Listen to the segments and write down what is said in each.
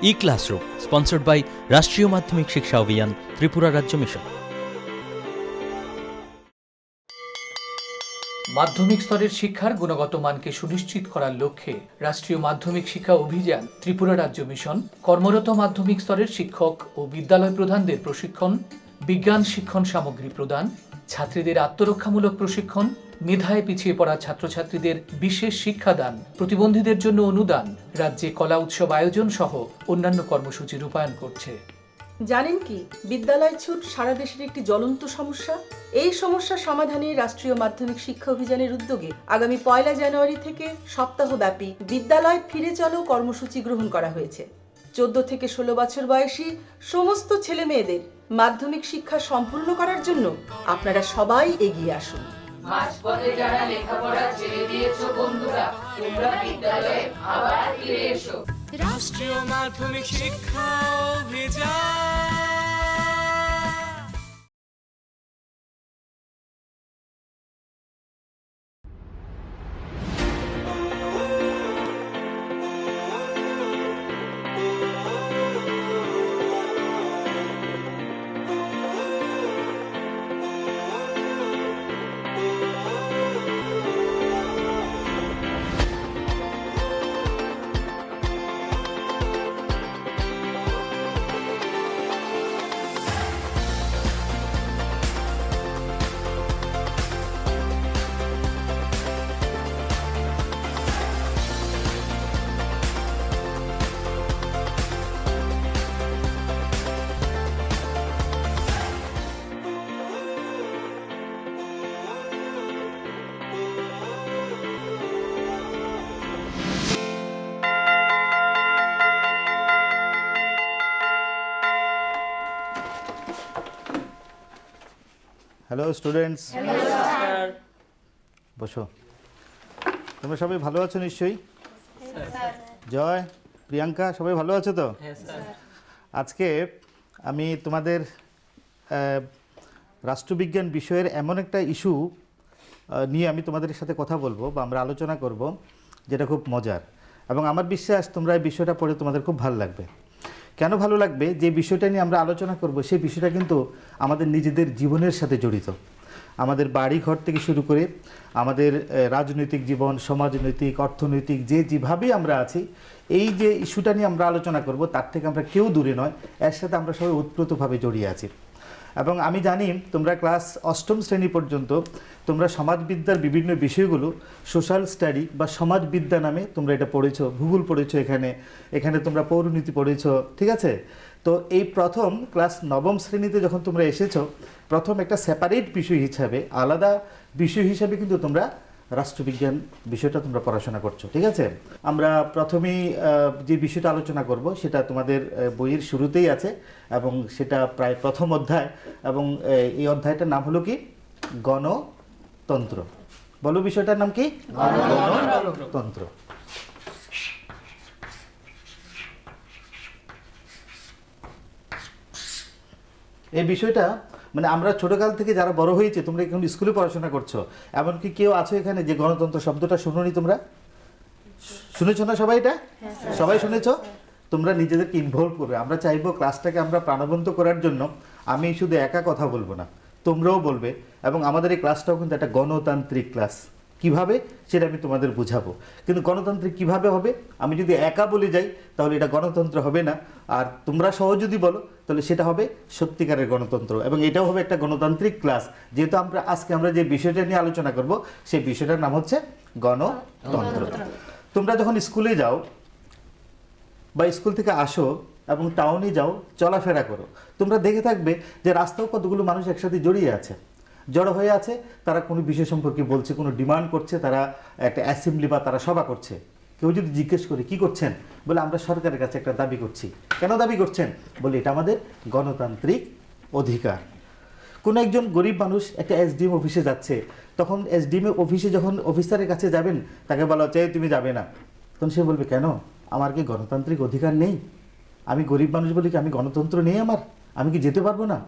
E-Classroom, sponsored by রাষ্ট্রীয় মাধ্যমিক শিক্ষা অভিযান, ত্রিপুরা রাজ্য মিশন। মাধ্যমিক স্তরের শিক্ষার গুণগত মানকে সুনিশ্চিত করার লক্ষ্যে রাষ্ট্রীয় মাধ্যমিক শিক্ষা অভিযান, ত্রিপুরা রাজ্য মিশন কর্মরত মাধ্যমিক স্তরের শিক্ষক ও বিদ্যালয় প্রধানদের প্রশিক্ষণ, বিজ্ঞান শিক্ষণ সামগ্রী প্রদান, ছাত্রীদের আত্মরক্ষামূলক প্রশিক্ষণ, মেধায় পিছিয়ে পড়া ছাত্রছাত্রীদের বিশেষ শিক্ষাদান, প্রতিবন্ধীদের জন্য অনুদান, রাজ্যে কলা উৎসব আয়োজন সহ অন্যান্য কর্মসূচি রূপায়ণ করছে। জানেন কি, বিদ্যালয় ছুট সারা দেশের একটি জ্বলন্ত সমস্যা। এই সমস্যা সমাধানে রাষ্ট্রীয় মাধ্যমিক শিক্ষা অভিযানের উদ্যোগে আগামী 1 জানুয়ারি থেকে সপ্তাহব্যাপী বিদ্যালয় ফিরে চলো কর্মসূচি গ্রহণ করা হয়েছে। 14 থেকে 16 বছর বয়সী সমস্ত ছেলে মেয়েদের মাধ্যমিক শিক্ষা সম্পূর্ণ করার জন্য আপনারা সবাই এগিয়ে আসুন। মাঝপথে যারা লেখাপড়া ছেড়ে দিয়েছো বন্ধুরা, তোমরা বিদ্যালয়ে আবার ফিরে এসো। রাষ্ট্রীয় মাধ্যমিক শিক্ষা অভিযান। হ্যালো স্টুডেন্টস, বসো। তোমরা সবাই ভালো আছো নিশ্চয়ই? জয়, প্রিয়াঙ্কা, সবাই ভালো আছো তো? আজকে আমি তোমাদের রাষ্ট্রবিজ্ঞান বিষয়ের এমন একটা ইস্যু নিয়ে আমি তোমাদের সাথে কথা বলবো বা আমরা আলোচনা করব, যেটা খুব মজার, এবং আমার বিশ্বাস তোমরা এই বিষয়টা পড়ে তোমাদের খুব ভালো লাগবে। কেন ভালো লাগবে? যে বিষয়টা নিয়ে আমরা আলোচনা করব সেই বিষয়টা কিন্তু আমাদের নিজেদের জীবনের সাথে জড়িত। আমাদের বাড়ি ঘর থেকে শুরু করে আমাদের রাজনৈতিক জীবন, সমাজনৈতিক, অর্থনৈতিক যেভাবে আমরা আছি, এই যে ইস্যুটা নিয়ে আমরা আলোচনা করব তার থেকে আমরা কেউ দূরে নয়, এর সাথে আমরা সবাই ওতপ্রোতভাবে জড়িয়ে আছি। এবং আমি জানি তোমরা ক্লাস 8ম শ্রেণী পর্যন্ত তোমরা সমাজবিদ্যার বিভিন্ন বিষয়গুলো সোশ্যাল স্টাডি বা সমাজবিদ্যা নামে তোমরা এটা পড়েছো, ভূগোল পড়েছো, এখানে তোমরা পৌরনীতি পড়েছো, ঠিক আছে? তো এই প্রথম ক্লাস 9ম শ্রেণীতে যখন তোমরা এসেছো, প্রথম একটা সেপারেট বিষয় হিসাবে, আলাদা বিষয় হিসাবে কিন্তু তোমরা রাষ্ট্রবিজ্ঞান বিষয়টা তোমরা পড়াশোনা করছো, ঠিক আছে? আমরা প্রথমেই যে বিষয়টা আলোচনা করব সেটা তোমাদের বইয়ের শুরুতেই আছে এবং সেটা প্রায় প্রথম অধ্যায়, এবং এই অধ্যায়টার নাম হলো কি? গণতন্ত্র। বলো বিষয়টার নাম কি? গণতন্ত্র। এই বিষয়টা মানে আমরা ছোটকাল থেকে যারা বড় হয়েছে, তোমরা এখন স্কুলে পড়াশোনা করছো, এমনকি কেউ আছো এখানে যে গণতন্ত্র শব্দটা শুনোনি? তোমরা শুনেছো না সবাই? এটা সবাই শুনেছো? তোমরা নিজেদেরকে ইনভলভ করবে। আমরা চাইবো ক্লাসটাকে আমরা প্রাণবন্ত করার জন্য আমি শুধু একা কথা বলবো না, তোমরাও বলবে, এবং আমাদের এই ক্লাসটাও কিন্তু একটা গণতান্ত্রিক ক্লাস। কিভাবে সেটা আমি তোমাদের বুঝাবো, কিন্তু গণতান্ত্রিক কিভাবে হবে? আমি যদি একা বলে যাই তাহলে এটা গণতন্ত্র হবে না, আর তোমরা সহ যদি বলো তাহলে সেটা হবে সত্যিকারের গণতন্ত্র, এবং এটাও হবে একটা গণতান্ত্রিক ক্লাস। যেহেতু আজকে আমরা যে বিষয়টা নিয়ে আলোচনা করব সেই বিষয়টার নাম হচ্ছে গণতন্ত্র। তোমরা যখন স্কুলে যাও বা স্কুল থেকে আসো এবং টাউনে যাও, চলাফেরা করো, তোমরা দেখে থাকবে যে রাস্তাও কতগুলো মানুষ একসাথে জড়ো হয়ে আছে। তারা কোনো বিষয় সম্পর্কে বলছে, কোনো ডিমান্ড করছে, তারা একটা অ্যাসেম্বলি বা তারা সভা করছে। কেউ যদি জিজ্ঞেস করে কি করছেন, বলে আমরা সরকারের কাছে একটা দাবি করছি। কেন দাবি করছেন? বলে এটা আমাদের গণতান্ত্রিক অধিকার। কোনো একজন গরিব মানুষ একটা এসডিএম অফিসে যাচ্ছে, তখন এসডিএম অফিসে যখন অফিসারের কাছে যাবেন, তাকে বলা হচ্ছে তুমি যাবে না। তখন সে বলবে কেন? আমার কি গণতান্ত্রিক অধিকার নেই? আমি গরিব মানুষ বলি কি আমি গণতন্ত্র নেই আমার? আমি কি যেতে পারবো না?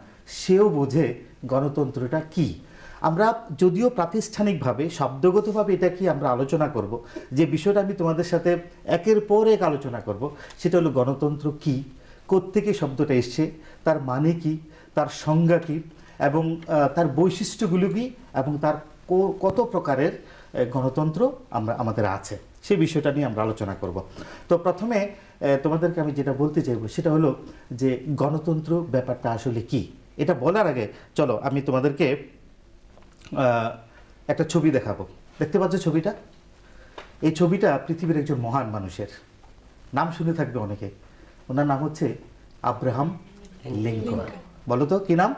সেও বোঝে গণতন্ত্রটা কি। আমরা যদিও প্রাতিষ্ঠানিকভাবে শব্দগতভাবে এটা কি আমরা আলোচনা করব, যে বিষয়টা আমি তোমাদের সাথে একের পর এক আলোচনা করব, সেটা হলো গণতন্ত্র কি, কোত্থেকে শব্দটা এসছে, তার মানে কি, তার সংজ্ঞা কি, এবং তার বৈশিষ্ট্যগুলো কি, এবং তার কত প্রকারের গণতন্ত্র আমাদের আছে, সেই বিষয়টা নিয়ে আমরা আলোচনা করব। তো প্রথমে তোমাদেরকে আমি যেটা বলতে চাইব সেটা হলো যে গণতন্ত্র ব্যাপারটা আসলে কি। এটা বলার আগে চলো আমি তোমাদেরকে একটা ছবি দেখাবো। দেখতে পাচ্ছ ছবিটা? এই ছবিটা পৃথিবীর একজন মহান মানুষের, নাম শুনে থাকবে অনেকে। ওনার নাম হচ্ছে আব্রাহাম লিঙ্কন। বলো তো কি নাম?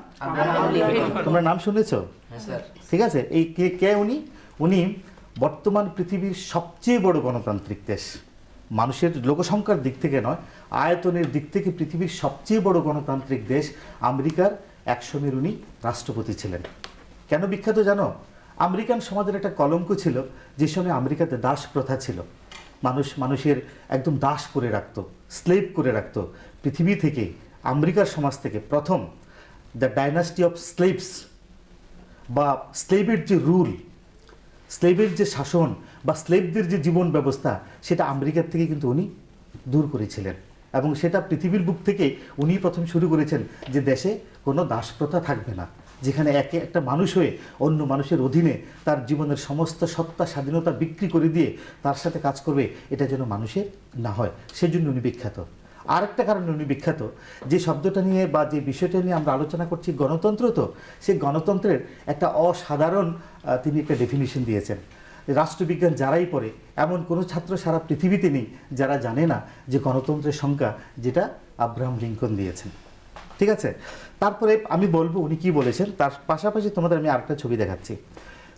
তোমরা নাম শুনেছ? ঠিক আছে। এই কে উনি? উনি বর্তমান পৃথিবীর সবচেয়ে বড় গণতান্ত্রিক দেশ, মানুষের লোকসংখ্যার দিক থেকে নয়, আয়তনের দিক থেকে পৃথিবীর সবচেয়ে বড় গণতান্ত্রিক দেশ আমেরিকার এক সময়ের উনি রাষ্ট্রপতি ছিলেন। কেন বিখ্যাত জানো? আমেরিকান সমাজের একটা কলঙ্ক ছিল, যে সময় আমেরিকাতে দাস প্রথা ছিল, মানুষের একদম দাস করে রাখতো, স্লেভ করে রাখতো। পৃথিবী থেকে, আমেরিকার সমাজ থেকে প্রথম দ্য ডাইনাস্টি অফ স্লেভস বা স্লেভের যে রুল, স্লেভের যে শাসন বা স্লেভদের যে জীবন ব্যবস্থা, সেটা আমেরিকার থেকে কিন্তু উনি দূর করেছিলেন, এবং সেটা পৃথিবীর বুক থেকে উনি প্রথম শুরু করেছেন, যে দেশে কোনো দাসপ্রথা থাকবে না, যেখানে একটা মানুষ হয়ে অন্য মানুষের অধীনে তার জীবনের সমস্ত সত্তা স্বাধীনতা বিক্রি করে দিয়ে তার সাথে কাজ করবে, এটা যেন মানুষের না হয়, সেজন্য উনি বিখ্যাত। আরেকটা কারণে উনি বিখ্যাত, যে শব্দটা নিয়ে বা যে বিষয়টা নিয়ে আমরা আলোচনা করছি গণতন্ত্র, তো সেই গণতন্ত্রের একটা অসাধারণ তিনি একটা ডেফিনিশন দিয়েছেন। রাষ্ট্রবিজ্ঞান যারাই পড়ে, এমন কোনো ছাত্র সারা পৃথিবীতে নেই যারা জানে না যে গণতন্ত্রের সংজ্ঞা যেটা আব্রাহাম লিঙ্কন দিয়েছেন। ঠিক আছে। তারপরে আমি বলবো উনি কি বলেছেন, তার পাশাপাশি তোমাদের আমি আরেকটা ছবি দেখাচ্ছি।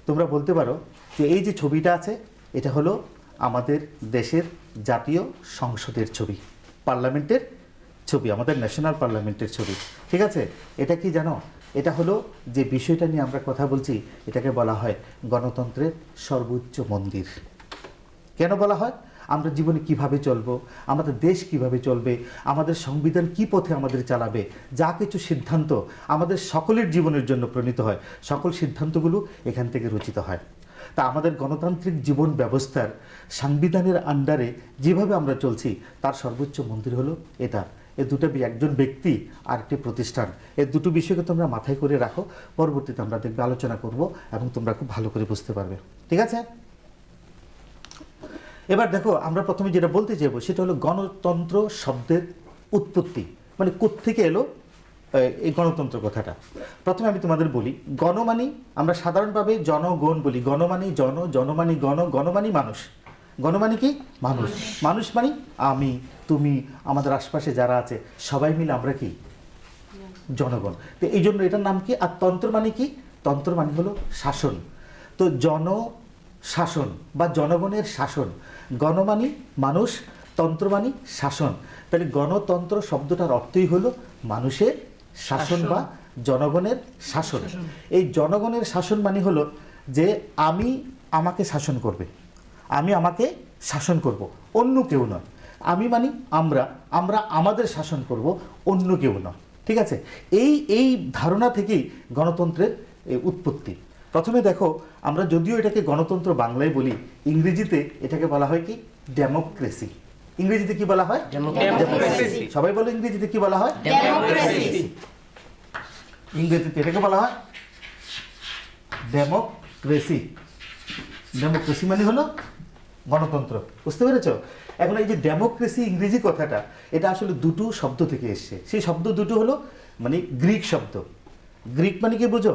তোমরা বলতে পারো যে এই যে ছবিটা আছে, এটা হলো আমাদের দেশের জাতীয় সংসদের ছবি, পার্লামেন্টের ছবি, আমাদের ন্যাশনাল পার্লামেন্টের ছবি। ঠিক আছে। এটা কি জানো? এটা হলো যে বিষয়টা নিয়ে আমরা কথা বলছি, এটাকে বলা হয় গণতন্ত্রের সর্বোচ্চ মন্দির। কেন বলা হয়? আমরা জীবনে কিভাবে চলবো, আমাদের দেশ কিভাবে চলবে, আমাদের সংবিধান কি পথে আমাদের চালাবে, যা কিছু সিদ্ধান্ত আমাদের সকলের জীবনের জন্য প্রণীত হয়, সকল সিদ্ধান্তগুলো এখান থেকে রচিত হয়। তা আমাদের গণতান্ত্রিক জীবন ব্যবস্থার সাংবিধানের আন্ডারে যেভাবে আমরা চলছি, তার সর্বোচ্চ মন্দির হলো এটা। এই দুটো, একজন ব্যক্তি আর একটি প্রতিষ্ঠান, এই দুটো বিষয়কে তোমরা মাথায় করে রাখো, পরবর্তীতে আমরা দেখবে আলোচনা করব এবং তোমরা খুব ভালো করে বুঝতে পারবে। ঠিক আছে। এবার দেখো, আমরা প্রথমে যেটা বলতে চাইবো সেটা হলো গণতন্ত্র শব্দের উৎপত্তি, মানে কোত্থেকে এলো এই গণতন্ত্র কথাটা। প্রথমে আমি তোমাদের বলি, গণমানি আমরা সাধারণভাবে জনগণ বলি, গণমানি জন, জনমানি গণ, গণমানি মানুষ। গণমানি কি? মানুষ। মানুষ মানে আমি, তুমি, আমাদের আশপাশে যারা আছে সবাই মিলে আমরা কি? জনগণ। তো এই জন্য এটার নাম কি? আর তন্ত্র মানে কি? তন্ত্র মানে হলো শাসন। তো শাসন বা জনগণের শাসন, গণমানি মানুষ, তন্ত্রমানি শাসন। তাহলে গণতন্ত্র শব্দটার অর্থই হলো মানুষের শাসন বা জনগণের শাসন। এই জনগণের শাসন মানে হলো যে আমি আমাকে শাসন করবে, আমি আমাকে শাসন করব, অন্য কেউ নয়। আমি মানি আমরা আমাদের শাসন করব, অন্য কেউ নয়। ঠিক আছে। এই ধারণা থেকেই গণতন্ত্রের উৎপত্তি। প্রথমে দেখো, আমরা যদিও এটাকে গণতন্ত্র বাংলায় বলি, ইংরেজিতে এটাকে বলা হয় কি? ডেমোক্রেসি। ইংরেজিতে কি বলা হয়? ডেমোক্রেসি। সবাই বলো ইংরেজিতে কি বলা হয়? ডেমোক্রেসি। ইংরেজিতে এটাকে বলা হয় ডেমোক্রেসি। ডেমোক্রেসি মানে হলো গণতন্ত্র। বুঝতে পেরেছো? এখন এই যে ডেমোক্রেসি ইংরেজি কথাটা, এটা আসলে দুটো শব্দ থেকে এসছে। সেই শব্দ দুটো হলো মানে গ্রিক শব্দ। গ্রিক মানে কি বুঝো?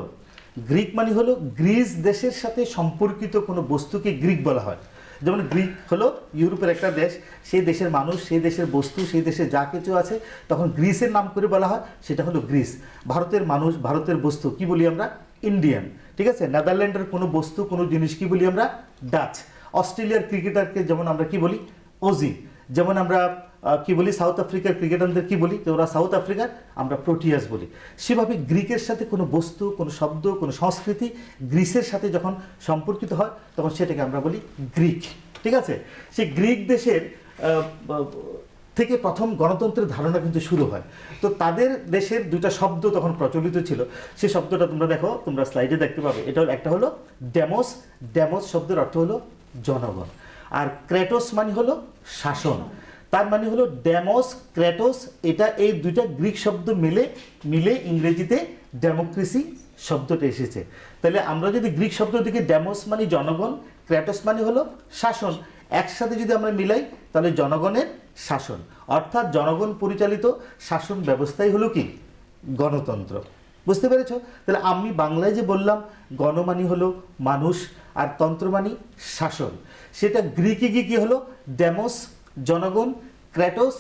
গ্রিক মানে হলো গ্রিস দেশের সাথে সম্পর্কিত কোনো বস্তুকে গ্রিক বলা হয়। যেমন গ্রিক হলো ইউরোপের একটা দেশ, সেই দেশের মানুষ, সেই দেশের বস্তু, সেই দেশে যা কিছু আছে তখন গ্রিসের নাম করে বলা হয়, সেটা হলো গ্রিস। ভারতের মানুষ, ভারতের বস্তু কি বলি আমরা? ইন্ডিয়ান। ঠিক আছে। নেদারল্যান্ডের কোনো বস্তু, কোনো জিনিস কি বলি আমরা? ডাচ। অস্ট্রেলিয়ার ক্রিকেটারকে যেমন আমরা কি বলি? ওজি। যেমন আমরা কি বলি সাউথ আফ্রিকার ক্রিকেটারদের কি বলি? তো ওরা সাউথ আফ্রিকার, আমরা প্রোটিয়াস বলি। সেভাবে গ্রিকের সাথে কোনো বস্তু, কোনো শব্দ, কোনো সংস্কৃতি গ্রিসের সাথে যখন সম্পর্কিত হয় তখন সেটাকে আমরা বলি গ্রিক। ঠিক আছে। সেই গ্রিক দেশের থেকে প্রথম গণতন্ত্রের ধারণা কিন্তু শুরু হয়। তো তাদের দেশের দুটা শব্দ তখন প্রচলিত ছিল, সেই শব্দটা তোমরা দেখো, তোমরা স্লাইডে দেখতে পাবে। এটা হলো, একটা হলো ডেমোস, ডেমোস শব্দের অর্থ হলো জনগণ, আর ক্রেটোস মানে হলো শাসন। তার মানে হলো ডেমোস ক্রেটোস, এটা এই দুইটা গ্রিক শব্দ মিলে ইংরেজিতে ডেমোক্রেসি শব্দটা এসেছে। তাহলে আমরা যদি গ্রিক শব্দ থেকে ডেমোস মানে জনগণ, ক্রেটোস মানে হলো শাসন, একসাথে যদি আমরা মিলাই তাহলে জনগণের শাসন, অর্থাৎ জনগণ পরিচালিত শাসন ব্যবস্থাই হলো কি গণতন্ত্র। বুঝতে পেরেছ? তাহলে আমি বাংলায় যে বললাম গণমানি হলো মানুষ আর তন্ত্রমানি শাসন, সেটা গ্রিকে গিয়ে কি হলো ডেমোস জনগণ, ক্রেটোস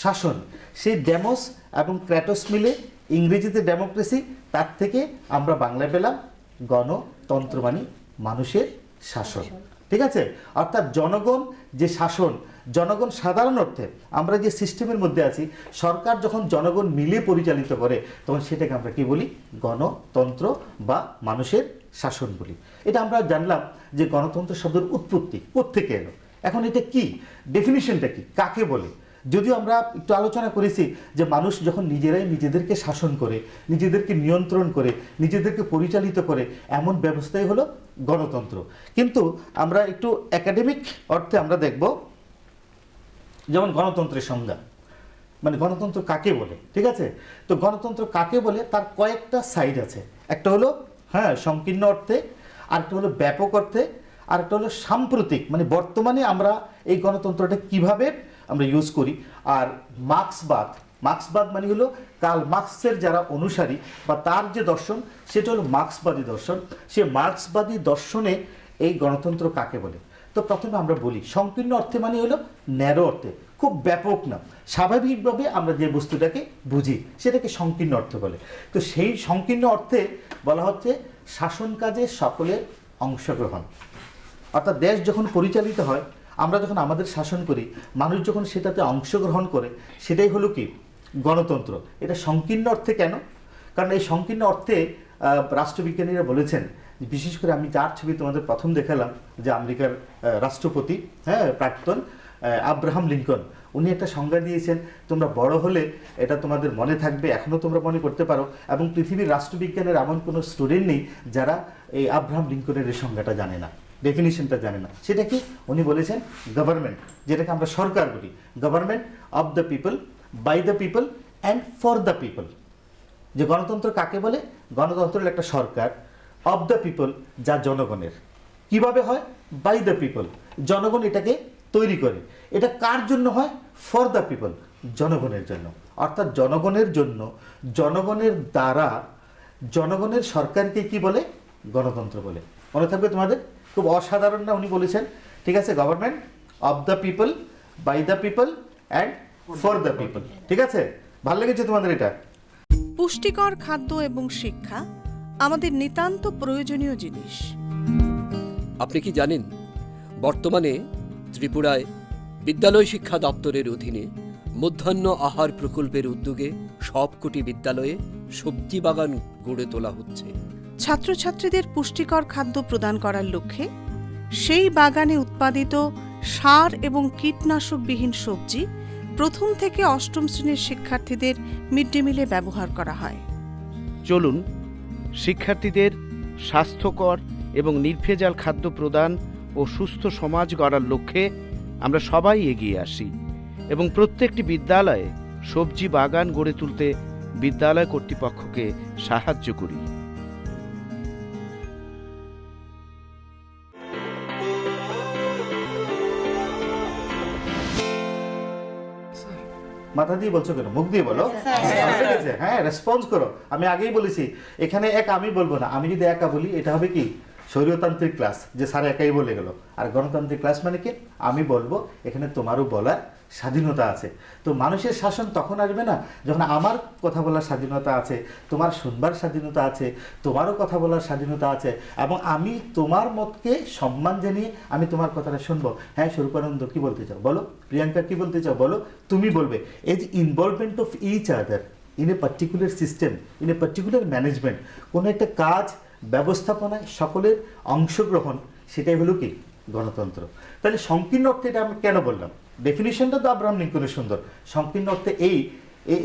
শাসন। সেই ডেমোস এবং ক্রেটোস মিলে ইংরেজিতে ডেমোক্রেসি, তার থেকে আমরা বাংলায় পেলাম গণতন্ত্র মানে মানুষের শাসন। ঠিক আছে? অর্থাৎ জনগণ যে শাসন, জনগণ সাধারণ অর্থে আমরা যে সিস্টেমের মধ্যে আছি, সরকার যখন জনগণ মিলে পরিচালিত করে তখন সেটাকে আমরা কি বলি গণতন্ত্র বা মানুষের শাসন বলি। এটা আমরা জানলাম যে গণতন্ত্র শব্দের উৎপত্তি কোত্থেকে এলো। এখন এটা কি, ডেফিনিশনটা কি, কাকে বলে? যদিও আমরা একটু আলোচনা করেছি যে মানুষ যখন নিজেরাই নিজেদেরকে শাসন করে, নিজেদেরকে নিয়ন্ত্রণ করে, নিজেদেরকে পরিচালিত করে, এমন ব্যবস্থাই হলো গণতন্ত্র। কিন্তু আমরা একটু একাডেমিক অর্থে আমরা দেখব, যেমন গণতন্ত্রের সংজ্ঞা, মানে গণতন্ত্র কাকে বলে। ঠিক আছে? তো গণতন্ত্র কাকে বলে তার কয়েকটা সাইড আছে। একটা হলো সংকীর্ণ অর্থে, আরেকটা হলো ব্যাপক অর্থে, আরেকটা হলো সাম্প্রতিক, মানে বর্তমানে আমরা এই গণতন্ত্রটা কিভাবে আমরা ইউজ করি। আর মার্ক্সবাদ মানে হলো কার্ল মার্ক্সের যারা অনুসারী বা তার যে দর্শন সেটা হলো মার্ক্সবাদী দর্শন। সে মার্ক্সবাদী দর্শনে এই গণতন্ত্র কাকে বলে। তো প্রথমে আমরা বলি সংকীর্ণ অর্থে মানে হলো ন্যারো অর্থে, খুব ব্যাপক না, স্বাভাবিকভাবে আমরা যে বস্তুটাকে বুঝি সেটাকে সংকীর্ণ অর্থ বলে। তো সেই সংকীর্ণ অর্থে বলা হচ্ছে শাসন কাজে সকলের অংশগ্রহণ। অর্থাৎ দেশ যখন পরিচালিত হয়, আমরা যখন আমাদের শাসন করি, মানুষ যখন সেটাতে অংশগ্রহণ করে, সেটাই হলো কি গণতন্ত্র। এটা সংকীর্ণ অর্থে কেন? কারণ এই সংকীর্ণ অর্থে রাষ্ট্রবিজ্ঞানীরা বলেছেন, বিশেষ করে আমি যার ছবি তোমাদের প্রথম দেখালাম, যে আমেরিকার রাষ্ট্রপতি প্রাক্তন আব্রাহাম লিঙ্কন, উনি একটা সংজ্ঞা দিয়েছেন, তোমরা বড় হলে এটা তোমাদের মনে থাকবে, এখনও তোমরা মনে করতে পারো। এবং পৃথিবীর রাষ্ট্রবিজ্ঞানের এমন কোনো স্টুডেন্ট নেই যারা এই আব্রাহাম লিঙ্কনের এই সংজ্ঞাটা জানে না, ডেফিনিশনটা জানে না। সেটা কি? উনি বলেছেন গভর্নমেন্ট, যেটাকে আমরা সরকার বলি, government of the people, by the people and for the people. যে গণতন্ত্র কাকে বলে? গণতন্ত্র হলো একটা সরকার, অফ দ্য পিপল যা জনগণের। কিভাবে হয়? বাই দ্য পিপল, জনগণ এটাকে তৈরি করে। এটা কার জন্য হয়? ফর দ্য পিপল, জনগণের জন্য। অর্থাৎ জনগণের জন্য, জনগণের দ্বারা, জনগণের সরকারকে কি বলে? গণতন্ত্র বলে। মনে থাকবে তোমাদের? খুব অসাধারণ না উনি বলেছেন? ঠিক আছে, government of the people, by the people and for the people. ঠিক আছে? ভালো লেগেছে তোমাদের এটা? পুষ্টিকর খাদ্য এবং শিক্ষা আমাদের নিতান্ত প্রয়োজনীয় জিনিস। আপনি কি জানেন বর্তমানে ত্রিপুরায় বিদ্যালয় শিক্ষা দপ্তরের অধীনে মধ্যাহ্ন আহার প্রকল্পের উদ্যোগে সবকটি বিদ্যালয়ে সবজি বাগান গড়ে তোলা হচ্ছে। ছাত্রছাত্রীদের পুষ্টিকর খাদ্য প্রদান করার লক্ষ্যে সেই বাগানে উৎপাদিত সার এবং কীটনাশকবিহীন সবজি প্রথম থেকে অষ্টম শ্রেণীর শিক্ষার্থীদের মিড ডে মিলে ব্যবহার করা হয়। চলুন শিক্ষার্থীদের স্বাস্থ্যকর এবং নির্ভেজাল খাদ্য প্রদান ও সুস্থ সমাজ গড়ার লক্ষ্যে আমরা সবাই এগিয়ে আসি এবং প্রত্যেকটি বিদ্যালয়ে সবজি বাগান গড়ে তুলতে বিদ্যালয় কর্তৃপক্ষকে সাহায্য করি। মাথা দিয়ে বলছো কেন? মুখ দিয়ে বলো। ঠিক আছে, রেসপন্স করো। আমি আগেই বলেছি এখানে আমি বলবো না। আমি যদি একা বলি এটা হবে কি শরীয়তান্ত্রিক ক্লাস, যে স্যার একাই বলে গেল। আর গণতান্ত্রিক ক্লাস মানে কি আমি বলবো, এখানে তোমারও বলার স্বাধীনতা আছে। তো মানুষের শাসন তখন আসবে না যখন আমার কথা বলার স্বাধীনতা আছে, তোমার শুনবার স্বাধীনতা আছে, তোমারও কথা বলার স্বাধীনতা আছে, এবং আমি তোমার মতকে সম্মান জানিয়ে আমি তোমার কথাটা শুনবো। স্বরূপানন্দ কি বলতে চাও বলো, প্রিয়াঙ্কা কি বলতে চাও বলো, তুমি বলবে। এই যে involvement of each other in a particular system, in a particular management, কোনো একটা কাজ ব্যবস্থাপনায় সকলের অংশগ্রহণ, সেটাই হলো কি গণতন্ত্র। তাহলে সংকীর্ণ অর্থে এটা আমি কেন বললাম? ডেফিনিশনটা তো আব্রাহাম লিঙ্কনের সুন্দর। সংকীর্ণ অর্থে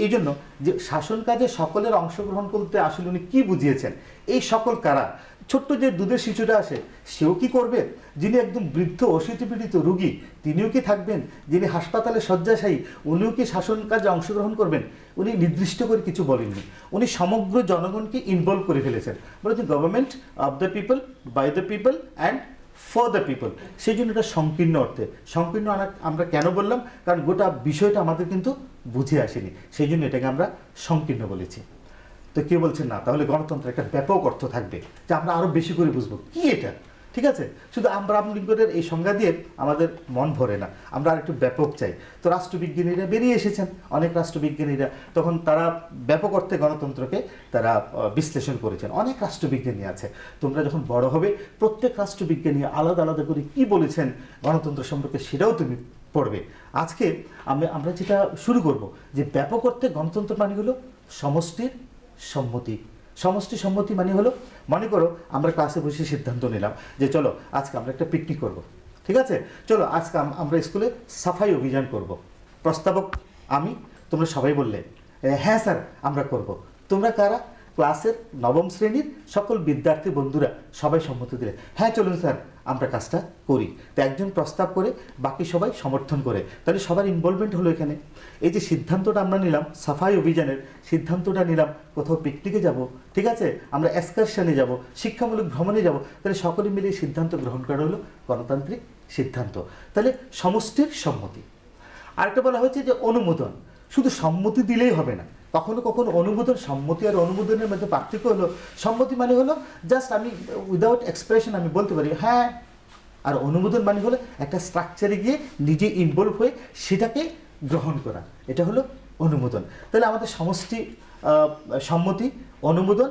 এই জন্য যে শাসন কাজে সকলের অংশগ্রহণ করতে আসলে উনি কি বুঝিয়েছেন, এই সকল কারা, ছোট্ট যে দুধের শিশুটা আসে সেও কি করবে, যিনি একদম বৃদ্ধ অশীতিপীড়িত রুগী তিনিও কি থাকবেন, যিনি হাসপাতালে শয্যাশায়ী উনিও কি শাসন কাজে অংশগ্রহণ করবেন, উনি নির্দিষ্ট করে কিছু বলেননি, উনি সমগ্র জনগণকে ইনভলভ করে ফেলেছেন। বলেছেন government of the people, by the people and for the people. সেই জন্য এটা সংকীর্ণ অর্থে। সংকীর্ণ আমরা কেন বললাম, কারণ গোটা বিষয়টা আমাদের কিন্তু বুঝে আসেনি, সেই জন্য এটাকে আমরা সংকীর্ণ বলেছি। তো কেউ বলছেন না তাহলে গণতন্ত্রের একটা ব্যাপক অর্থ থাকবে, যে আমরা আরও বেশি করে বুঝবো কি এটা। ঠিক আছে, শুধু আব্রাহাম লিঙ্কনের এই সংজ্ঞা দিয়ে আমাদের মন ভরে না, আমরা আর একটু ব্যাপক চাই। তো রাষ্ট্রবিজ্ঞানীরা বেরিয়ে এসেছেন, অনেক রাষ্ট্রবিজ্ঞানীরা, তখন তারা ব্যাপক অর্থে গণতন্ত্রকে তারা বিশ্লেষণ করেছেন। অনেক রাষ্ট্রবিজ্ঞানী আছে, তোমরা যখন বড় হবে প্রত্যেক রাষ্ট্রবিজ্ঞানী আলাদা আলাদা করে কি বলেছেন গণতন্ত্র সম্পর্কে সেটাও তুমি পড়বে। আজকে আমরা যেটা শুরু করব, যে ব্যাপক অর্থে গণতন্ত্র মানে হলো সমষ্টির সম্মতি। সমষ্টি সম্মতি মানে হলো, মনে করো আমরা ক্লাসে বসে সিদ্ধান্ত নিলাম যে চলো আজকে আমরা একটা পিকনিক করব, ঠিক আছে, চলো আজকে আমরা স্কুলে সাফাই অভিযান করব। প্রস্তাবক আমি, তোমরা সবাই বললে হ্যাঁ স্যার আমরা করব। তোমরা কারা? ক্লাসের নবম শ্রেণীর সকল বিদ্যার্থী বন্ধুরা সবাই সম্মতি দিলে হ্যাঁ চলুন স্যার আমরা কাজটা করি। তো একজন প্রস্তাব করে বাকি সবাই সমর্থন করে, তাহলে সবার ইনভলভমেন্ট হলো এখানে। এই যে সিদ্ধান্তটা আমরা নিলাম সাফাই অভিযানের, সিদ্ধান্তটা নিলাম কোথাও পিকনিকে যাব, ঠিক আছে, আমরা এক্সকারশনে যাব, শিক্ষামূলক ভ্রমণে যাব, তাহলে সকলে মিলে সিদ্ধান্ত গ্রহণ করা হলো গণতান্ত্রিক সিদ্ধান্ত। তাহলে সমষ্টির সম্মতি। আরেকটা বলা হয়েছে যে অনুমোদন, শুধু সম্মতি দিলেই হবে না, কখনো কখনো অনুমোদন, সম্মতি আর অনুমোদনের মধ্যে পার্থক্য হলো, সম্মতি মানে হলো জাস্ট আমি উইদাউট এক্সপ্রেশন আমি বলতে পারি হ্যাঁ, আর অনুমোদন মানে হলো একটা স্ট্রাকচারে গিয়ে নিজে ইনভলভ হয়ে সেটাকে গ্রহণ করা, এটা হলো অনুমোদন। তাহলে আমাদের সমষ্টি সম্মতি, অনুমোদন,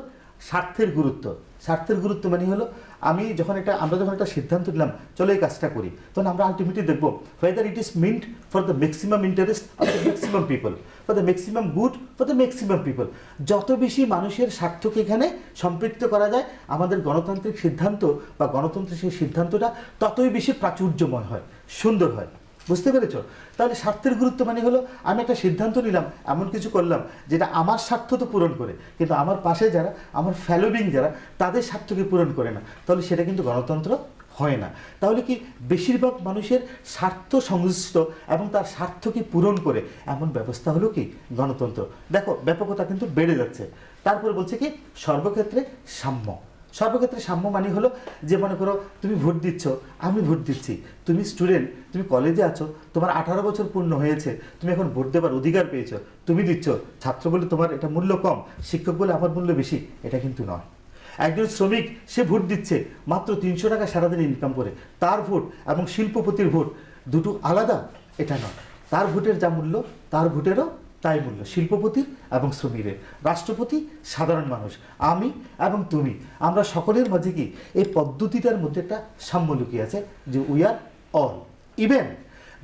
স্বার্থের গুরুত্ব। স্বার্থের গুরুত্ব মানে হলো আমরা যখন একটা সিদ্ধান্ত নিলাম চলো এই কাজটা করি, তখন আমরা আলটিমেটলি দেখবো whether it is meant for the maximum interest of the maximum people, for the maximum good for the maximum people। যত বেশি মানুষের স্বার্থকে এখানে সম্পৃক্ত করা যায় আমাদের গণতান্ত্রিক সিদ্ধান্ত বা গণতন্ত্রের সেই সিদ্ধান্তটা ততই বেশি প্রাচুর্যময় হয়, সুন্দর হয়। বুঝতে পেরেছ? তাহলে স্বার্থের গুরুত্ব মানে হলো আমি একটা সিদ্ধান্ত নিলাম, এমন কিছু করলাম যেটা আমার স্বার্থ তো পূরণ করে, কিন্তু আমার পাশে যারা, আমার ফেলোবিং যারা, তাদের স্বার্থকে পূরণ করে না, তাহলে সেটা কিন্তু গণতন্ত্র হয় না। তাহলে কি বেশিরভাগ মানুষের স্বার্থ সংশ্লিষ্ট এবং তার স্বার্থকে পূরণ করে এমন ব্যবস্থা হলো কি গণতন্ত্র। দেখো ব্যাপকতা কিন্তু বেড়ে যাচ্ছে। তারপরে বলছে কি সর্বক্ষেত্রে সাম্য। সর্বক্ষেত্রে সাম্য মানে হলো যে মনে করো তুমি ভোট দিচ্ছ, আমি ভোট দিচ্ছি, তুমি স্টুডেন্ট, তুমি কলেজে আছো, তোমার 18 বছর পূর্ণ হয়েছে, তুমি এখন ভোট দেবার অধিকার পেয়েছো, তুমি দিচ্ছ, ছাত্র বলে তোমার এটা মূল্য কম, শিক্ষক বলে আমার মূল্য বেশি, এটা কিন্তু নয়। একজন শ্রমিক সে ভোট দিচ্ছে মাত্র 300 টাকা সারাদিন ইনকাম করে, তার ভোট এবং শিল্পপতির ভোট দুটো আলাদা, এটা নয়। তার ভোটের যা মূল্য তার ভোটেরও তাই মূল্য, শিল্পপতির এবং শ্রমিকের। রাষ্ট্রপতি সাধারণ মানুষ, আমি এবং তুমি, আমরা সকলের মাঝে কি এই পদ্ধতিটার মধ্যে একটা সাম্য লুকিয়ে আছে, যে উই আর অল ইভেন।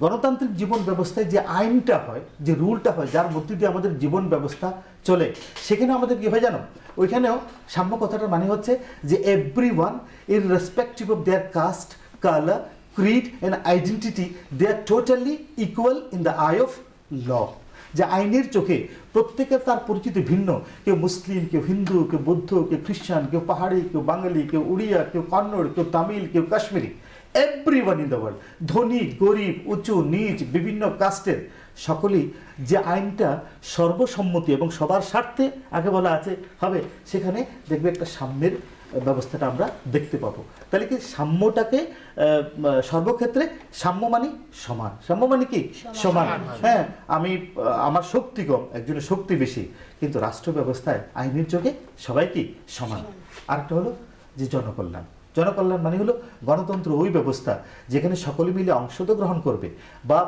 গণতান্ত্রিক জীবন ব্যবস্থায় যে আইনটা হয়, যে রুলটা হয়, যার মধ্যে দিয়ে আমাদের জীবন ব্যবস্থা চলে, সেখানে আমাদের কী হয় জানো, ওইখানেও সাম্য কথাটার মানে হচ্ছে যে everyone irrespective of their caste, colour, creed and identity, they are totally equal in the eye of law. যে আইনের চোখে প্রত্যেকের তার পরিচিতি ভিন্ন, কেউ মুসলিম, কেউ হিন্দু, কেউ বৌদ্ধ, কেউ খ্রিস্টান, কেউ পাহাড়ি, কেউ বাঙালি, কেউ উড়িয়া, কেউ কন্নড়, কেউ তামিল, কেউ Kashmiri, everyone in the world, ধনী গরিব উঁচু নিচ বিভিন্ন কাস্টের সকলেই যে আইনটা সর্বসম্মতি এবং সবার স্বার্থে আগে বলা আছে হবে, সেখানে দেখবে একটা সাম্যের ব্যবস্থাটা আমরা দেখতে পাবো। তাহলে কি সাম্যটাকে সর্বক্ষেত্রে সাম্য মানে সমান, সাম্য মানে কি সমান। হ্যাঁ, আমার শক্তি কম, একজনের শক্তি বেশি, কিন্তু রাষ্ট্র ব্যবস্থায় আইনের চোখে সবাই কি সমান। আরেকটা হলো যে জনকল্যাণ। জনকল্যাণ মানে হলো গণতন্ত্র ওই ব্যবস্থা যেখানে সকলে মিলে অংশগ্রহণ করবে বা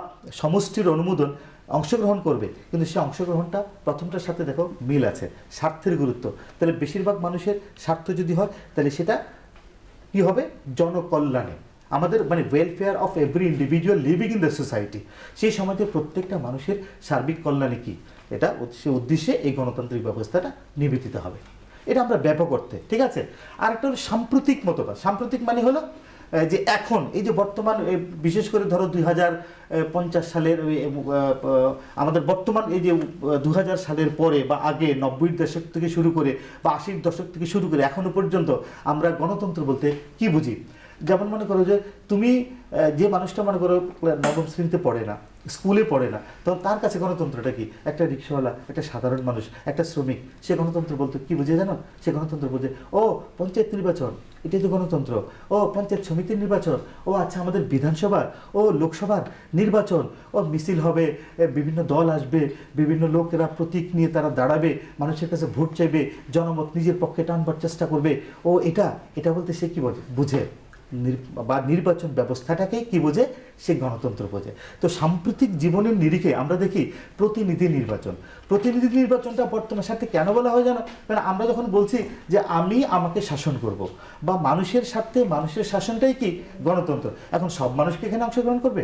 সমষ্টির অনুমোদন অংশগ্রহণ করবে, কিন্তু সেই অংশগ্রহণটা প্রথমটার সাথে দেখো মিল আছে, স্বার্থের গুরুত্ব। তাহলে বেশিরভাগ মানুষের স্বার্থ যদি হয় তাহলে সেটা কি হবে, জনকল্যাণে, আমাদের মানে welfare of every individual living in the society. সেই সময়তে প্রত্যেকটা মানুষের সার্বিক কল্যাণে কি, এটা সে উদ্দেশ্যে এই গণতান্ত্রিক ব্যবস্থাটা নিবেদিত হবে। এটা আমরা ব্যাপক অর্থে, ঠিক আছে। আর একটা হলো সাম্প্রতিক মতবাদ। সাম্প্রতিক মানে হলো যে এখন এই যে বর্তমান বিশেষ করে ধরো 2050 সালের আমাদের বর্তমান এই যে 2000 সালের পরে বা আগে 90-এর দশক থেকে শুরু করে বা 80-এর দশক থেকে শুরু করে এখনো পর্যন্ত আমরা গণতন্ত্র বলতে কি বুঝি? যেমন মনে করো যে তুমি যে মানুষটা মনে করো নবম শ্রেণীতে পড়ে না, স্কুলে পড়ে না, তখন তার কাছে গণতন্ত্রটা কি? একটা রিক্সাওয়ালা, একটা সাধারণ মানুষ, একটা শ্রমিক, সে গণতন্ত্র বলতে কি বুঝে জানো? সে গণতন্ত্র বুঝে ও পঞ্চায়েত নির্বাচন, এটাই তো গণতন্ত্র। ও পঞ্চায়েত সমিতির নির্বাচন, ও আচ্ছা আমাদের বিধানসভার ও লোকসভার নির্বাচন, ও মিছিল হবে, বিভিন্ন দল আসবে, বিভিন্ন লোকেরা প্রতীক নিয়ে তারা দাঁড়াবে, মানুষের কাছে ভোট চাইবে, জনমত নিজের পক্ষে টানবার চেষ্টা করবে। ও এটা বলতে সে কি বুঝে? বা নির্বাচন ব্যবস্থাটাকে কি বোঝে? সে গণতন্ত্র বোঝে। তো সাম্প্রতিক জীবনের নিরিখে আমরা দেখি প্রতিনিধি নির্বাচনটা বর্তমানের সাথে কেন বলা হয় জানো? কারণ আমরা যখন বলছি যে আমি আমাকে শাসন করব বা মানুষের স্বার্থে মানুষের শাসনটাই কি গণতন্ত্র। এখন সব মানুষকে এখানে অংশগ্রহণ করবে?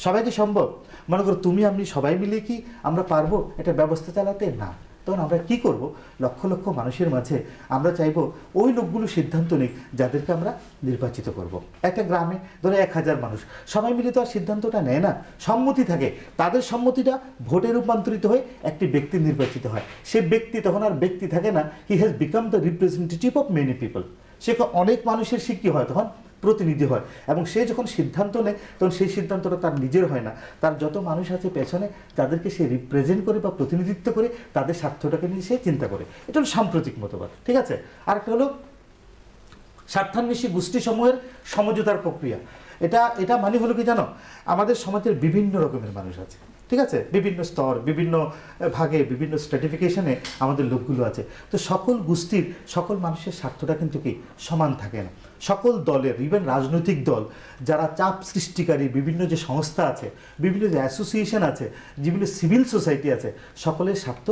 সবাই কি সম্ভব? মনে করো তুমি আমি সবাই মিলে কি আমরা পারবো এটা ব্যবস্থা চালাতে? না। তখন আমরা কি করব? লক্ষ লক্ষ মানুষের মাঝে আমরা চাইবো ওই লোকগুলো সিদ্ধান্ত নিক যাদেরকে আমরা নির্বাচিত করব। একটা গ্রামে ধরো 1000 মানুষ, সবাই মিলে তো আর সিদ্ধান্তটা নেয় না, সম্মতি থাকে, তাদের সম্মতিটা ভোটে রূপান্তরিত হয়ে একটি ব্যক্তি নির্বাচিত হয়। সে ব্যক্তি তখন আর ব্যক্তি থাকে না, he has become the representative of many people. সে অনেক মানুষের কি হয়? তখন প্রতিনিধি হয়। এবং সে যখন সিদ্ধান্ত নেয় তখন সেই সিদ্ধান্তটা তার নিজের হয় না, তার যত মানুষ আছে পেছনে তাদেরকে সে রিপ্রেজেন্ট করে বা প্রতিনিধিত্ব করে তাদের স্বার্থটাকে নিয়ে সে চিন্তা করে। এটা হলো সাম্প্রতিক মতবাদ, ঠিক আছে? আরেকটা হলো স্বার্থান্বেষী গোষ্ঠীসমূহের সমঝোতার প্রক্রিয়া। এটা মানে হলো কি জানো? আমাদের সমাজের বিভিন্ন রকমের মানুষ আছে, ঠিক আছে? বিভিন্ন স্তর, বিভিন্ন ভাগে, বিভিন্ন স্ট্র্যাটিফিকেশনে আমাদের লোকগুলো আছে। তো সকল গোষ্ঠীর সকল মানুষের স্বার্থটা কিন্তু কি সমান থাকে না। সকল দলের, ইভেন রাজনৈতিক দল যারা চাপ সৃষ্টিকারী বিভিন্ন যে সংস্থা আছে, বিভিন্ন যে অ্যাসোসিয়েশন আছে, বিভিন্ন সিভিল সোসাইটি আছে, সকলের স্বার্থ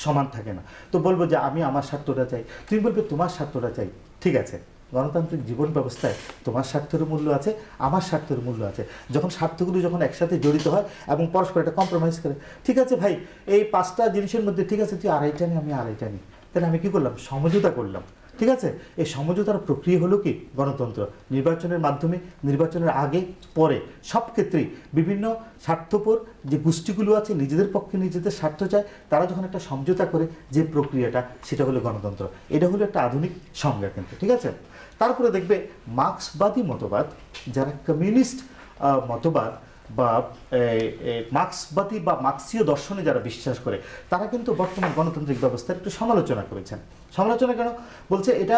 সমান থাকে না। তো বলবো যে আমি আমার স্বার্থটা চাই, তুমি বলবে তোমার স্বার্থটা চাই, ঠিক আছে? গণতান্ত্রিক জীবন ব্যবস্থায় তোমার স্বার্থের মূল্য আছে, আমার স্বার্থের মূল্য আছে। যখন স্বার্থগুলো যখন একসাথে জড়িত হয় এবং পরস্পর একটা কম্প্রোমাইজ করে, ঠিক আছে ভাই এই 5টা জিনিসের মধ্যে ঠিক আছে তুই আড়াইটা নি, আমি আড়াইটা নি, তাহলে আমি কি করলাম? সমঝোতা করলাম, ঠিক আছে? এই সমঝোতার প্রক্রিয়া হলো কি গণতন্ত্র। নির্বাচনের মাধ্যমে, নির্বাচনের আগে পরে সব ক্ষেত্রেই বিভিন্ন স্বার্থপর যে গোষ্ঠীগুলো আছে নিজেদের পক্ষে নিজেদের স্বার্থ চায়, তারা যখন একটা সমঝোতা করে যে প্রক্রিয়াটা, সেটা হলো গণতন্ত্র। এটা হলো একটা আধুনিক সংজ্ঞা কিন্তু, ঠিক আছে? তারপরে দেখবে মার্ক্সবাদী মতবাদ, যারা কমিউনিস্ট মতবাদ বা মার্ক্সবাদী বা মার্ক্সীয় দর্শনে যারা বিশ্বাস করে, তারা কিন্তু বর্তমান গণতান্ত্রিক ব্যবস্থার একটু সমালোচনা করেছেন। সমালোচনা কেন? বলছে এটা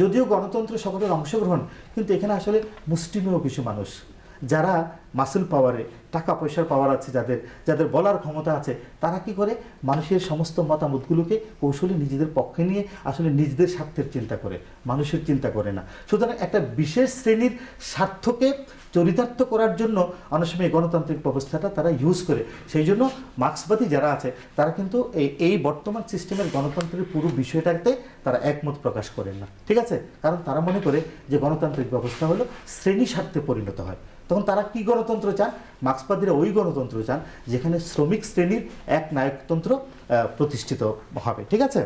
যদিও গণতন্ত্র সকলের অংশগ্রহণ, কিন্তু এখানে আসলে মুষ্টিমেয় কিছু মানুষ যারা মাসেল পাওয়ারে, টাকা পয়সার পাওয়ার আছে, যাদের বলার ক্ষমতা আছে, তারা কি করে মানুষের সমস্ত মতামতগুলোকে কৌশলী নিজেদের পক্ষে নিয়ে আসলে নিজেদের স্বার্থের চিন্তা করে, মানুষের চিন্তা করে না। সুতরাং একটা বিশেষ শ্রেণীর স্বার্থকে চরিতার্থ করার জন্য অনেক সময় গণতান্ত্রিক ব্যবস্থাটা তারা ইউজ করে। সেই জন্য মার্ক্সবাদী যারা আছে তারা কিন্তু এই বর্তমান সিস্টেমের গণতন্ত্রের পুরো বিষয়টাতে তারা একমত প্রকাশ করেন না, ঠিক আছে? কারণ তারা মনে করে যে গণতান্ত্রিক ব্যবস্থা হলো শ্রেণী স্বার্থে পরিণত হয়। তখন তারা কি গণতন্ত্র চান? মার্ক্সবাদীরা ওই গণতন্ত্র চান যেখানে শ্রমিক শ্রেণীর এক নায়কতন্ত্র প্রতিষ্ঠিত হবে, ঠিক আছে?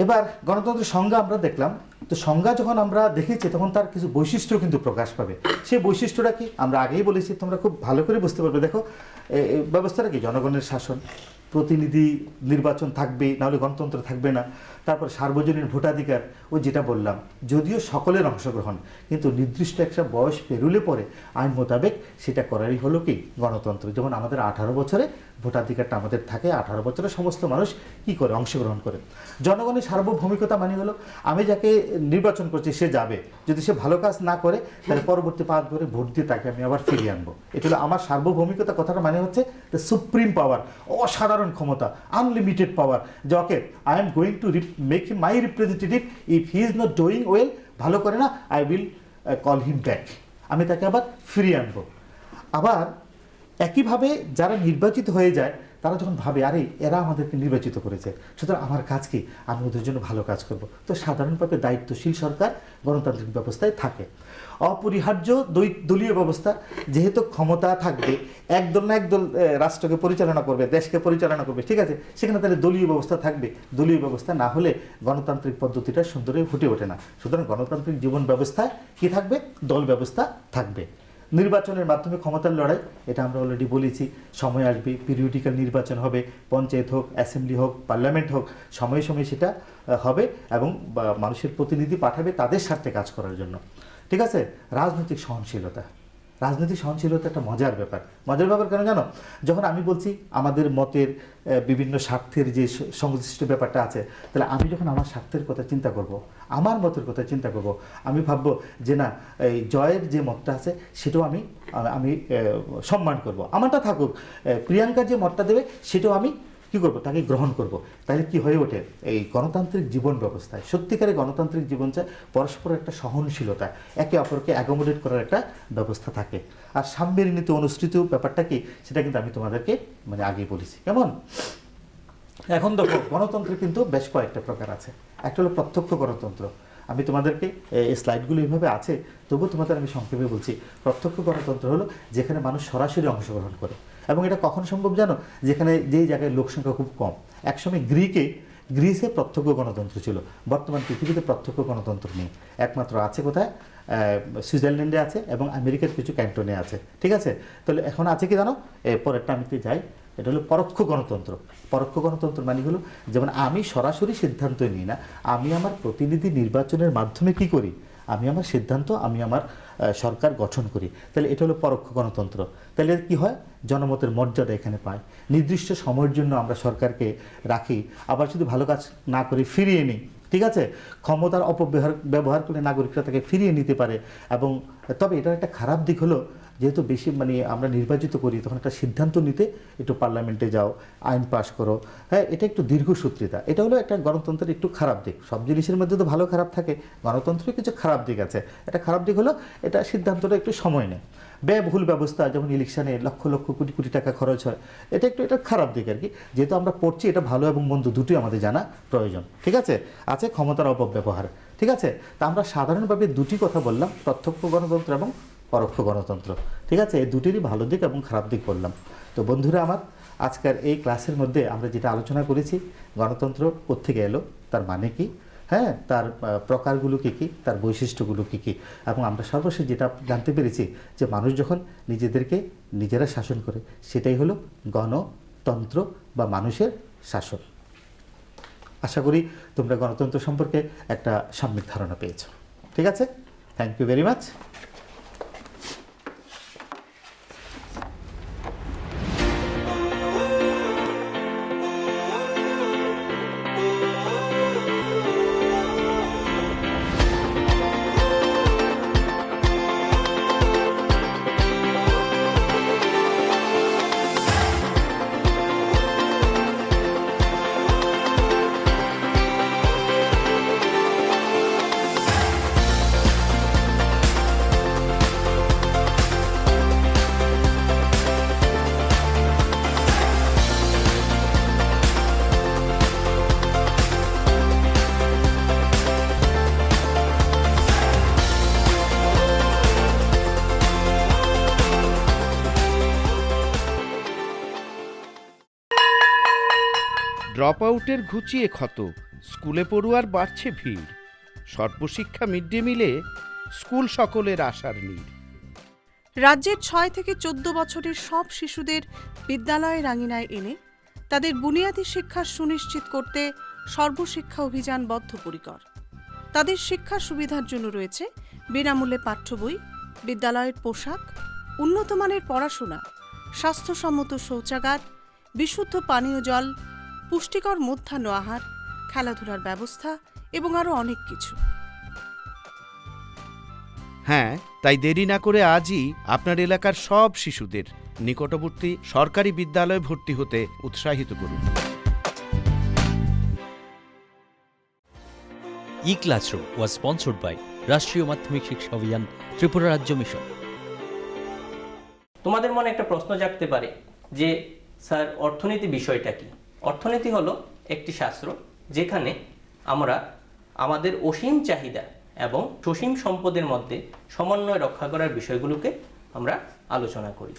এবার গণতন্ত্রের সংজ্ঞা আমরা দেখলাম। তো সংজ্ঞা যখন আমরা দেখেছি তখন তার কিছু বৈশিষ্ট্য কিন্তু প্রকাশ পাবে। সেই বৈশিষ্ট্যটা কি আমরা আগেই বলেছি, তোমরা খুব ভালো করে বুঝতে পারবে। দেখো ব্যবস্থাটা কি? জনগণের শাসন, প্রতিনিধি নির্বাচন থাকবে, নাহলে গণতন্ত্র থাকবে না। তারপর সার্বজনীন ভোটাধিকার, ওই যেটা বললাম, যদিও সকলের অংশগ্রহণ, কিন্তু নির্দিষ্ট একটা বয়স পেরুলে পরে আইন মোতাবেক সেটা করারই হলো কি গণতন্ত্র। যেমন আমাদের 18 বছরে ভোটাধিকারটা আমাদের থাকে, 18 বছরে সমস্ত মানুষ কি করে? অংশগ্রহণ করে। জনগণের সার্বভৌমিকতা মানে হলো আমি যাকে নির্বাচন করছি সে যাবে, যদি সে ভালো কাজ না করে তাহলে পরবর্তী 5 বছরে ভোট দিয়ে তাকে আমি আবার ফিরিয়ে আনবো। এটা হলো আমার সার্বভৌমিকতা। কথাটা মানে হচ্ছে দ্য সুপ্রিম পাওয়ার, অসাধারণ ক্ষমতা, আনলিমিটেড পাওয়ার। যাকে I am going to make him my representative, if he is not doing well, ভালো করে না, I will call him back, আমি তাকে আবার ফিরিয়ে আনবো। আবার একইভাবে যারা নির্বাচিত হয়ে যায় তারা যখন ভাবে আরে এরা আমাদেরকে নির্বাচিত করেছে, সুতরাং আমার কাজ কি, আমি ওদের জন্য ভালো কাজ করব। তো সাধারণভাবে দায়িত্বশীল সরকার গণতান্ত্রিক ব্যবস্থায় থাকে। অপরিহার্য দলীয় ব্যবস্থা, যেহেতু ক্ষমতা থাকবে, একদল না একদল রাষ্ট্রকে পরিচালনা করবে, দেশকে পরিচালনা করবে, ঠিক আছে, সেখানে তাহলে দলীয় ব্যবস্থা থাকবে। দলীয় ব্যবস্থা না হলে গণতান্ত্রিক পদ্ধতিটা সুন্দরভাবে ফুটে ওঠে না। সুতরাং গণতান্ত্রিক জীবন ব্যবস্থায় কি থাকবে, দল ব্যবস্থা থাকবে। নির্বাচনের মাধ্যমে ক্ষমতার লড়াই, এটা আমরা অলরেডি বলেছি, সময় আসবে, পিরিয়ডিক্যাল নির্বাচন হবে, পঞ্চায়েত হোক, অ্যাসেম্বলি হোক, পার্লামেন্ট হোক, সময়ে সময়ে সেটা হবে এবং মানুষের প্রতিনিধি পাঠাবে তাদের স্বার্থে কাজ করার জন্য, ঠিক আছে। রাজনৈতিক সহনশীলতা, রাজনৈতিক সহনশীলতা একটা মজার ব্যাপার। মজার ব্যাপার কেন জানো? যখন আমি বলছি আমাদের মতের বিভিন্ন স্বার্থের যে সংশ্লিষ্ট ব্যাপারটা আছে, তাহলে আমি যখন আমার স্বার্থের কথা চিন্তা করব, আমার মতের কথা চিন্তা করব, আমি ভাববো যে না, এই জয়ের যে মতটা আছে সেটাও আমি সম্মান করব, আমারটা থাকুক, প্রিয়াঙ্কা যে মতটা দেবে সেটাও আমি কী করবো, তাকে গ্রহণ করব। তাহলে কি হয়ে ওঠে, এই গণতান্ত্রিক জীবন ব্যবস্থায়, সত্যিকারের গণতান্ত্রিক জীবন চায় পরস্পর একটা সহনশীলতা, একে অপরকে অ্যাকোমোডেট করার একটা ব্যবস্থা থাকে। আর সাম্যের নীতি অনুসৃত ব্যাপারটা কি, সেটা কিন্তু আমি তোমাদেরকে আগেই বলেছি। কেমন? এখন দেখো, গণতন্ত্রের কিন্তু বেশ কয়েকটা প্রকার আছে। একটা হলো প্রত্যক্ষ গণতন্ত্র। আমি তোমাদেরকে এই স্লাইডগুলো এইভাবে আছে, তবুও তোমাদের আমি সংক্ষেপে বলছি। প্রত্যক্ষ গণতন্ত্র হলো যেখানে মানুষ সরাসরি অংশগ্রহণ করে, এবং এটা কখন সম্ভব জানো? যেখানে যেই জায়গায় লোকসংখ্যা খুব কম। একসময় গ্রিসে প্রত্যক্ষ গণতন্ত্র ছিল, বর্তমান পৃথিবীতে প্রত্যক্ষ গণতন্ত্র নেই। একমাত্র আছে কোথায়? সুইজারল্যান্ডে আছে এবং আমেরিকার কিছু ক্যান্টনে আছে, ঠিক আছে। তাহলে এখন আছে কি জানো? পরেরটা আমি যাই, এটা হলো পরোক্ষ গণতন্ত্র। পরোক্ষ গণতন্ত্র মানে হলো, যেমন আমি সরাসরি সিদ্ধান্ত নিই না, আমি আমার প্রতিনিধি নির্বাচনের মাধ্যমে কি করি, আমি আমার সিদ্ধান্ত, আমি আমার সরকার গঠন করি। তাহলে এটা হলো পরোক্ষ গণতন্ত্র। তাহলে কি হয়? জনমতের মর্যাদা এখানে পায়। নির্দিষ্ট সময়ের জন্য আমরা সরকারকে রাখি, আবার যদি ভালো কাজ না করে ফিরিয়ে নিই, ঠিক আছে। ক্ষমতার ব্যবহার করে নাগরিকরা তাকে ফিরিয়ে নিতে পারে। এবং তবে এটার একটা খারাপ দিক হলো, যেহেতু বেশি আমরা নির্বাচিত করি, তখন একটা সিদ্ধান্ত নিতে একটু পার্লামেন্টে যাও, আইন পাশ করো, হ্যাঁ, এটা একটু দীর্ঘসূত্রিতা। এটা হলো একটা গণতন্ত্রের একটু খারাপ দিক। সব জিনিসের মধ্যে তো ভালো খারাপ থাকে, গণতন্ত্রের কিছু খারাপ দিক আছে। এটা খারাপ দিক হলো, এটা সিদ্ধান্তটা একটু সময় নেয়। ব্যয়বহুল ব্যবস্থা, যেমন ইলেকশনে লক্ষ লক্ষ কোটি কোটি টাকা খরচ হয়, এটা খারাপ দিক আর কি। যেহেতু আমরা পড়ছি, এটা ভালো এবং মন্দ দুটোই আমাদের জানা প্রয়োজন, ঠিক আছে। আছে ক্ষমতার অপব্যবহার, ঠিক আছে। তা আমরা সাধারণভাবে দুটি কথা বললাম, প্রত্যক্ষ গণতন্ত্র এবং পরোক্ষ গণতন্ত্র, ঠিক আছে। এই দুটিরই ভালো দিক এবং খারাপ দিক বললাম। তো বন্ধুরা আমার, আজকের এই ক্লাসের মধ্যে আমরা যেটা আলোচনা করেছি, গণতন্ত্র কোত্থেকে এলো, তার মানে কি, হ্যাঁ, তার প্রকারগুলো কী কী, তার বৈশিষ্ট্যগুলো কী কী, এবং আমরা সর্বশেষ যেটা জানতে পেরেছি যে মানুষ যখন নিজেদেরকে নিজেরা শাসন করে, সেটাই হলো গণতন্ত্র বা মানুষের শাসন। আশা করি তোমরা গণতন্ত্র সম্পর্কে একটা সম্যক ধারণা পেয়েছো, ঠিক আছে। Thank you very much. Drop আউটের ঘুচিয়ে ক্ষত, স্কুলে পড়ুয়ার বাড়ছে ভিড়, সর্বশিক্ষা মিড ডে মিলে স্কুল সকলের আশার নীড়। রাজ্যের 6 থেকে 14 বছরের সব শিশুদের বিদ্যালয়ের আঙিনায় এনে তাদের বুনিয়াদী শিক্ষা সুনিশ্চিত করতে সর্বশিক্ষা অভিযান বদ্ধপরিকর। তাদের শিক্ষার সুবিধার জন্য রয়েছে বিনামূল্যে পাঠ্য বই, বিদ্যালয়ের পোশাক, উন্নতমানের পড়াশোনা, স্বাস্থ্যসম্মত শৌচাগার, বিশুদ্ধ পানীয় জল, পুষ্টিকর মধ্যাহ্ন আহার, খেলাধুলার ব্যবস্থা এবং আরও অনেক কিছু। হ্যাঁ, তাই দেরি না করে আজই আপনার এলাকার সব শিশুদের নিকটবর্তী সরকারি বিদ্যালয়ে ভর্তি হতে উৎসাহিত করুন। E-Classroom was sponsored by রাষ্ট্রীয় মাধ্যমিক শিক্ষা অভিযান, ত্রিপুরা রাজ্য মিশন। তোমাদের মনে একটা প্রশ্ন জাগতে পারে যে স্যার, অর্থনীতি বিষয়টা কি? অর্থনীতি হলো একটি শাস্ত্র যেখানে আমরা আমাদের অসীম চাহিদা এবং সসীম সম্পদের মধ্যে সমন্বয় রক্ষা করার বিষয়গুলোকে আমরা আলোচনা করি।